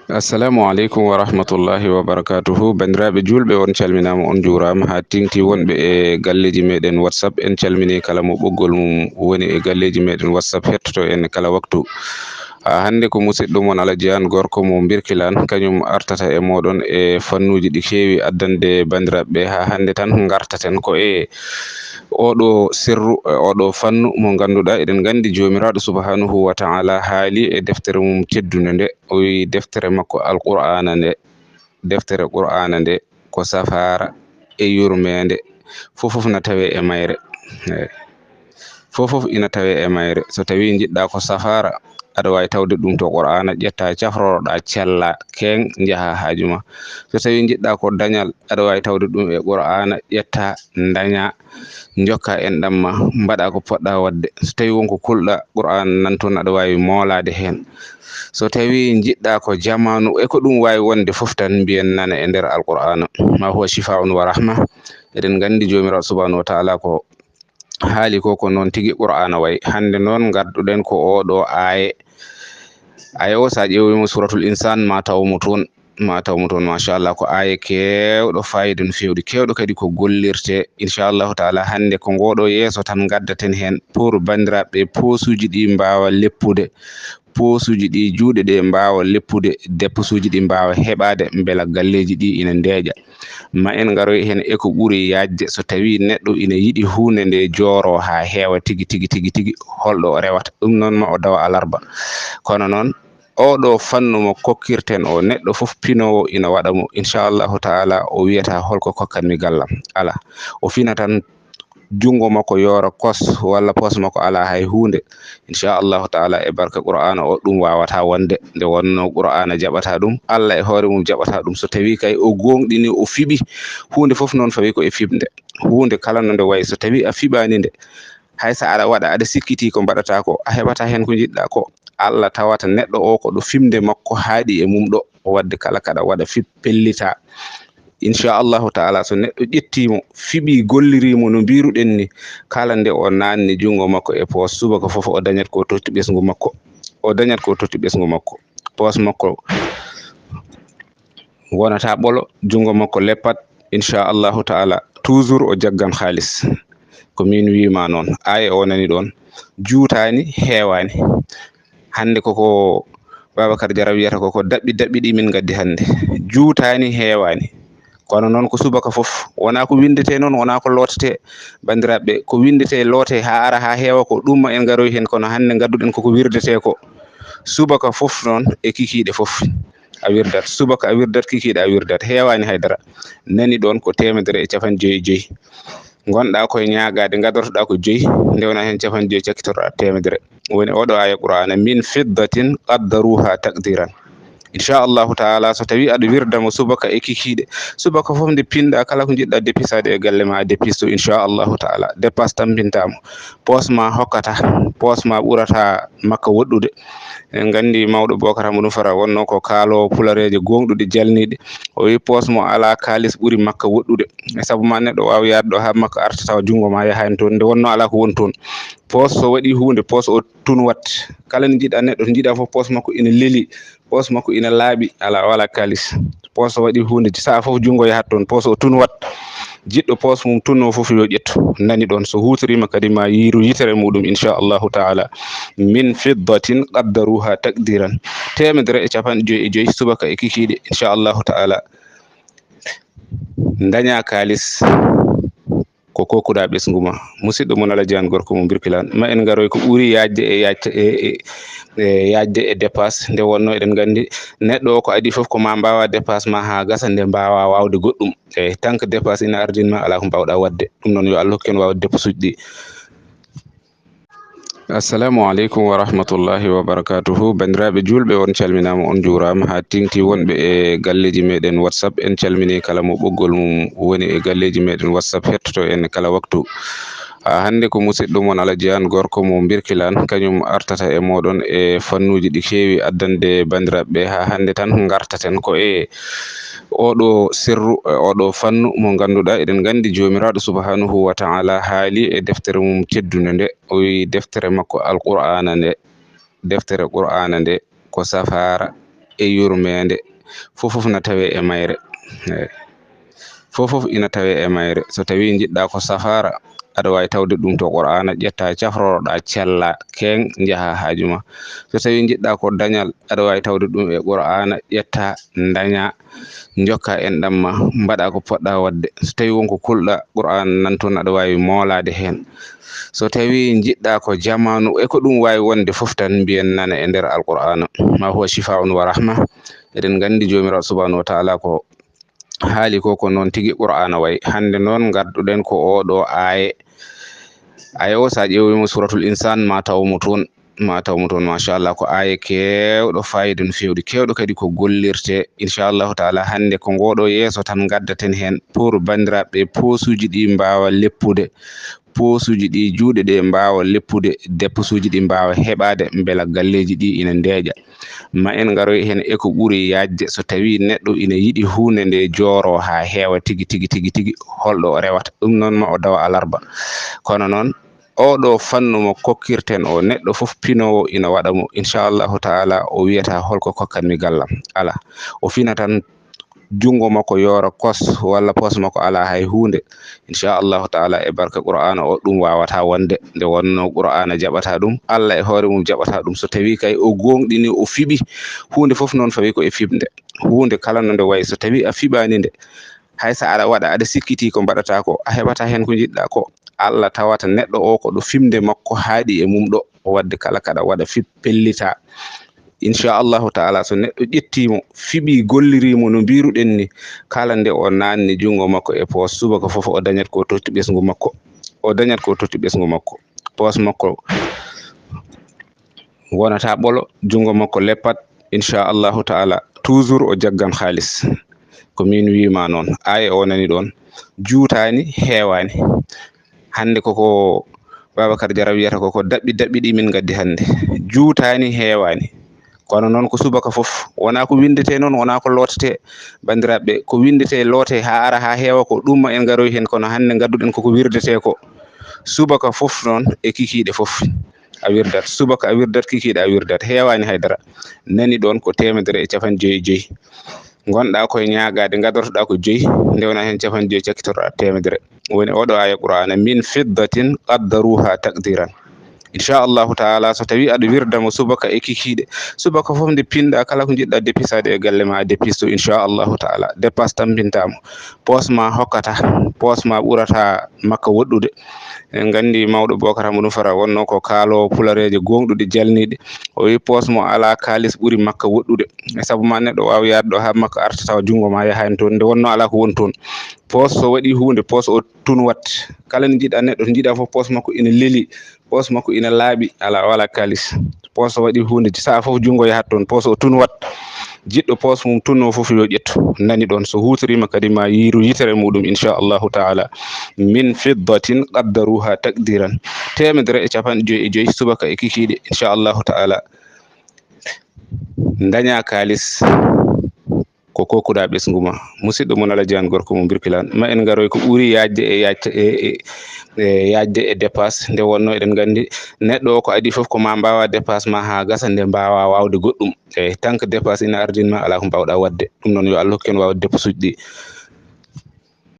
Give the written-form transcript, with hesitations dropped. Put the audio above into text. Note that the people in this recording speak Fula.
Assalamu alaikum wa rahmatullahi wa barakatuhu. Bandiraɓe julɓe, on calminama, on jurama ha tingti wonɓe e galleji meɗen WhatsApp. En calmini kala mo ɓoggol mum woni e galleji meɗen WhatsApp hettoto en kala waktu. Hande ko musidɗo mon Alaji An gorko mo Birkilan kañum artata e moɗon e fannuji ɗi kewi addande bandiraɓe ha hande tan gartaten ko e oɗo sirru oɗo fannu mo ganduɗa eɗen gandi jomiraɗo subhanahu wa ta'ala haali e deftere mum teddude nde, o wi deftere makko alqur'ana nde, deftere qur'ana nde ko safara e yurmede fofof na tawe e mayre. Fofof ina tawe e mayre. So tawi jiɗɗa ko safara, aɗa wawi tawde ɗum to qur'ana, ƴetta cafroroɗa cella keng jaha hajuma. So tawi jiɗɗa ko dañal, aɗa wawi tawde ɗum e qur'ana, ƴetta daña jokka enɗam ma, mbaɗa ko poɗɗa wadde. So tawi wonko kulɗa qur'ana nan toon, aɗa wawi molade hen. So tawi jiɗɗa ko jamanu e ko ɗum wawi wonde fof tan mbiyen nana e nder alqur'ana. Ma huwa shifaun wa rahma. Eɗen gandi jomiraɗo subhanahu wa ta'ala ko haali ko noon tigi qur'ana way. Hande noon gadduɗen ko oɗo aya o sa ƴewimo suratul insan ma tawmo toon machallah, ko aya kewɗo fayida no fewde, kewɗo kadi ko gollirte inchallahu taala. Hande ko ngoɗo yeeso tan gaddaten hen pour bandiraɓe posuji ɗi mbawa leppude, posuji ɗi juuɗe ɗe mbawa leppude, deppusuji ɗi mbawa heɓade beela galleji ɗi ina ndeeƴa. Ma en garoy hen e ko ɓuuri yajde. So tawi neɗɗo ina yiɗi hunde nde jooro ha heewa tigi holɗo o rewata ɗum, noon ma o dawa alarba. Kono noon oɗo fannu mo kokkirten o, neɗɗo fof pinowo ina waɗa mo inchallahu taala. O wiyata holko kokkanmi gallam, ala, o fina tan jungo makko yoora kos walla pos makko ala hay hunde, inchallahu taala e barka qur'ana o ɗum wawata wonde. Nde wonno qur'ana jaɓata ɗum, Allah e hoore mum jaɓata ɗum. So tawi kay o gonɗini, o fiɓi, hunde fof noon fawi ko e fiɓde. Hunde kala no nde wayi, so tawi a fiɓani nde, haysa aɗa waɗa aɗa sikkiti ko mbaɗata ko, a heɓata hen ko jiɗɗa ko. Allah tawata neɗɗo o ko ɗo fimde makko haaɗi e mum ɗo, o wadde kala kaɗa waɗa pellita inchallahu taala. So neɗɗo ƴettimo, fiɓi, gollirimo no mbiruɗen ni, kala nde o nanni jungo makko e pos, subaka fof o dañat ko totti ɓesgu makko, o dañat ko totti ɓesgu makko. Pos makko wonata ɓolo, jungo makko leppat inchallahu taala. Toujours o jaggan halis. Ko min wima noon, aya o nani ɗon, juutani heewani. Hande koko Babacar Jara wiyata koko daɓɓi ɗi min gaddi hande, juutani heewani. Kono noon ko subaka fof wona ko windete noon, wona ko lotete bandiraɓe. Ko windete loote ha ara ha heewa ko ɗum ma en garoy hen. Kono hande gadduɗen koko wirdete ko, subaka fof noon e kikiɗe fof a wirdat, subaka a wirdat, kikiɗe a wirdat, heewani haydara. Nani ɗon ko 150 gonɗa koye ñagade, gadortoɗa ko 5, ndewna hen 50 cakkitoroɗa 100. woni oɗo aya qur'ana, min fiddatin qaddaruha taqdiran. Inchallahu taala, so tawi aɗa wirdamo subaka e kikiɗe, subaka fof nde pinɗa, kala ko jiɗɗa dépisade e galle ma a dépisto inchallahu taala. Dépasse tampintama, pos ma hokkata, pos ma ɓurata makka woɗɗude. En gandi mawɗo Bocar Hamadou Fara wonno ko kaalowo pulareje gonɗuɗe jalniɗe, o wi pos mo ala kalis ɓuuri makka woɗɗude. E saabu ma neɗɗo wawa yaade ɗo ha makka arta tawa jungo ma yahani toon, nde wonno ala ko woni toon. Pos so waɗi hunde, pos o tun wat. Kala nde jiɗɗa neɗɗo to jiɗa fof pos makko ina leeli, pos makko ina laaɓi, ala wala kalis. Pos so waɗi hunde, saa fof jungo yahat toon, pos o tun wat. Jiɗɗo pos mum tunno fof yo ƴettu, nani ɗon. So hutorima kadi ma yiiru yitere muɗum inchallahu taala. Min fiddatin qaddaruha taqdiran, 150 subaka e kikiɗe inchallahu taala. Daña kalis ko kokuɗa ɓesgu ma. Musidɗo mon Alaji An gorko mo Birkilan, ma en garoy ko ɓuuri yajde yajde e dépasse. Nde wonno eɗen gandi neɗɗo o ko adi fof ko ma mbawa dépasse ma ha gasa, nde mbawa wawde goɗɗum. Eyi, tant que dépasse ina ardinma, ala ko mbawɗa wadde. Ɗum noon yo Allah hokku en wawde dépasse uji ɗi. Assalamu alaikum wa rahmatullahi wa barakatuhu. Bandiraɓe julɓe, on calminama, on jurama ha tingti wonɓe e galleji meɗen WhatsApp. En calmini kala mo ɓoggol mum woni e galleji meɗen WhatsApp hettoto en kala waktu. Hande ko musidɗo mon Alaji An gorko mo Birkilan kañum artata e moɗon e fannuji ɗi kewi addande bandiraɓe ha hande tan gartaten ko e oɗo sirru oɗo fannu mo ganduɗa eɗen gandi jomiraɗo subhanahu wa ta'ala haali e deftere mum teddude nde, o wi deftere makko alqur'ana nde, deftere qur'ana nde ko safara e yurmede fofof na tawe e mayre. Fofof ina tawe e mayre. So tawi jiɗɗa ko safara aɗa wawi tawde ɗum to qur'ana, ƴetta cafroroɗa cella keng jaha hajuma. So tawi jiɗɗa ko dañal aɗa wawi tawde ɗum e qur'ana, ƴetta daña jokka enɗam ma mbaɗa ko poɗɗa wadde. So tawi wonko kulɗa qur'ana nan toon aɗa wawi molade hen. So tawi jiɗɗa ko jamanu e ko ɗum wawi wonde fof tan mbiyen nana e nder alqur'ana, ma huwa shifaun wa rahma. Eɗen gandi jomiraɗo subhanahu wa ta'ala ko haali ko noon tigi qur'ana way. Hande noon garduɗen ko oɗo aya o sa ƴewimo suratul insan ma tawmo toon machallah ko aya kewɗo fayida no fewde, kewɗo kadi ko gollirte inchallahu taala. Hande ko ngoɗo yeeso tan gaddaten hen pour bandiraɓe posuji ɗi mbawa leppude, posuji ɗi juuɗe ɗe mbawa leppude, deppusuji ɗi mbawa heɓade beela galleji ɗi ina ndeeƴa. Ma en garoy hen e ko ɓuuri yajde. So tawi neɗɗo ina yiɗi hunde nde jooro ha heewa tigi holɗo o rewata ɗum, noon ma o dawa alarba. Kono noon oɗo fannu mo kokkirten o, neɗɗo fof pinowo ina waɗa mo inchallahu taala. O wiyata holko kokkanmi gallam, ala o fina tan jungo makko yoora kos walla pos makko ala hay hunde inchallahu taala. E barka qur'ana o ɗum wawata wonde, nde wonno qur'ana jaɓata ɗum, Allah e hoore mum jaɓata ɗum. So tawi kay o gonɗini o fiɓi hunde fof, noon fawi ko e fiɓde. Hunde kala no nde wayi, so tawi a fiɓani nde, haysa aɗa waɗa aɗa sikkiti ko mbaɗata ko, a heɓata hen ko jiɗɗa ko. Allah tawata neɗɗo o ko ɗo fimde makko haaɗi e mum ɗo, o wadde kala kaɗa waɗa pellita inchallahu taala. So neɗɗo ƴettimo fiɓi gollirimo no mbiruɗen ni, kala nde o nanni jungo makko e pos, subaka fof o dañat ko totti ɓesgu makko, pos makko wonata ɓolo, jungo makko leppat inchallahu taala. Toujours o jaggan halis, ko min wima noon. Aya o nani ɗon, juutani heewani. Hande koko Babacar Jara wiyata koko dabɓi ɗi min gaddi hande, juutani heewani. Kono noon ko subaka fof wona ko windete noon, wona ko lotete bandiraɓe. Ko windete loote ha ara ha heewa ko ɗum en garoy hen. Kono hande gadduɗen koko wirdete ko, subaka fof noon e kikiɗe fof a wirdat, subaka a wirdat, kikiɗe a wirdat, heewani haydara. Nani ɗon ko 150 gonɗa koye ñagade, gadortoɗa ko 5 ndewna hen 50 cakkitoroɗa 100. woni oɗo aya qur'ana, min fiddatin qaddaruha taqdiran. Inchallahu taala. So tawi aɗa wirdamo subaka e kikiɗe, subaka fof nde pinɗa kala ko jiɗɗa dépisade e galle ma a dépisto inchallahu taala. Dépasse tampintama, pos ma hokkata, pos ma ɓurata makka woɗɗude. En gandi mawɗo Bocar Hamadou Fara wonno ko kaalo pulareje gonɗuɗe jalniɗe, o wi pos mo ala kalis ɓuri makka woɗɗude. E saabu ma neɗɗo wawa yaade ɗo ha makka arta tawa jungo ma yahani toon, nde wonno ala ko woni toon. Pos so waɗi hunde, pos o tun wat. Kala nde jiɗɗa neɗɗo to jiɗa fof pos makko ina leeli, pos makko ina laaɓi, ala wala kalis. Pos so waɗi hunde saa fof jungo yahat toon, pos o tun wat. Jiɗɗo pos mum tunno fof yo ƴettu. Nani ɗon, so hutorima kadi ma yiiru yitere muɗum inchallahu taala. Min fiddatin qaddaruha taqdiran, 150 subaka e kikiɗe inchallahu taala. Daña kalis ko kokkuɗa ɓesgu ma. Musidɗo mon Alaji An gorko mo Birkilane, ma en garoy ko ɓuuri yajde yajde e dépasse. Nde wonno eɗen gandi neɗɗo o ko adi fof ko ma mbawa dépasse ma ha gasa, nde mbawa wawde goɗɗum. Eyi, tant que dépasse ina ardinma ala ko mbawɗa wadde. Ɗum noon yo Allah hokken wawde dépasse uji ɗi.